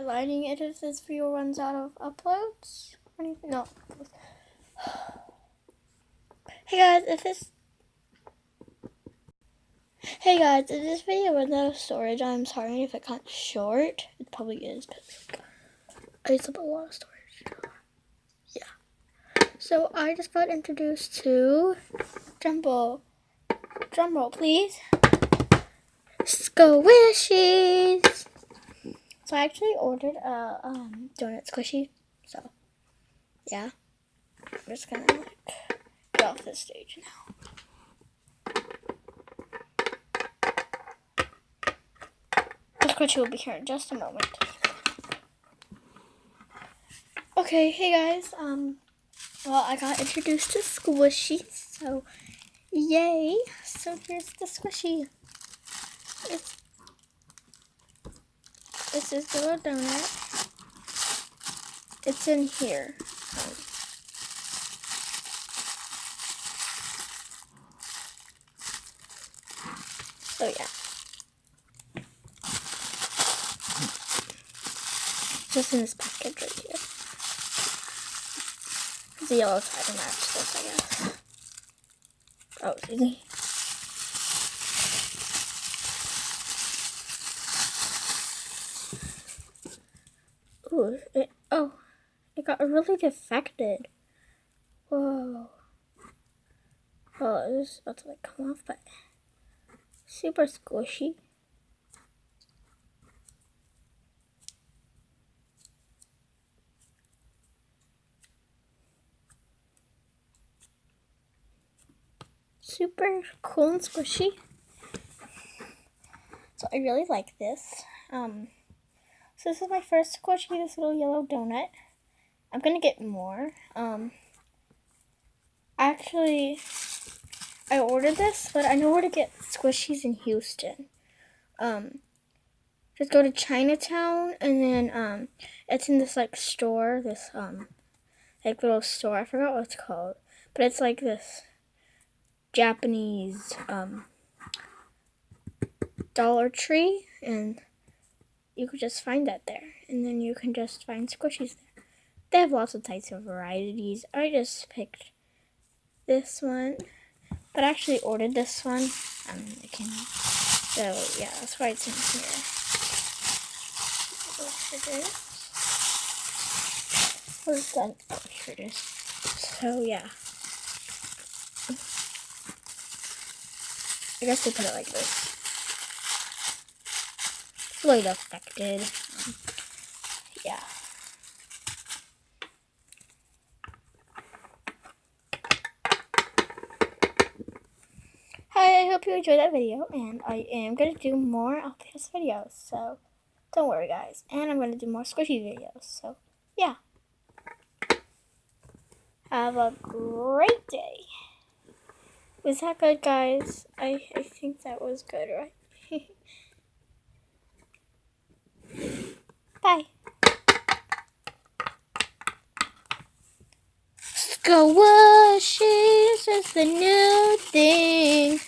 Lighting it if this video runs out of uploads. No. Hey guys, if this video runs out of storage, I'm sorry if it got short. It probably is, but I used up a lot of storage. Yeah. So I just got introduced to Drumroll, please. Squishies. So I actually ordered a donut squishy. So yeah, I'm just gonna get off this stage now. The squishy will be here in just a moment. Okay, hey guys. Well, I got introduced to squishies, so yay! So here's the squishy. This is the little donut. It's in here. So yeah. Just in this package right here. The yellow side to match this, I guess. Oh, excuse me. Ooh, it got really defected. Whoa. Oh, this is about to like come off, but super squishy. Super cool and squishy. So I really like this. So this is my first squishy, this little yellow donut. I'm gonna get more. Actually, I ordered this, but I know where to get squishies in Houston. Just go to Chinatown, and then it's in this like store, this like little store. I forgot what it's called, but it's like this Japanese Dollar Tree, and you could just find that there, and then you can just find squishies there. They have lots of types of varieties. I just picked this one, but I actually ordered this one. It came out. So yeah, that's why it's in here. Where's that? Oh, here it is. So yeah. I guess they put it like this. It's really affected. Yeah. Hi, I hope you enjoyed that video, and I am going to do more of these videos, so don't worry guys. And I'm going to do more squishy videos, so yeah. Have a great day. Was that good, guys? I think that was good, right? Bye. Squishies is the new thing.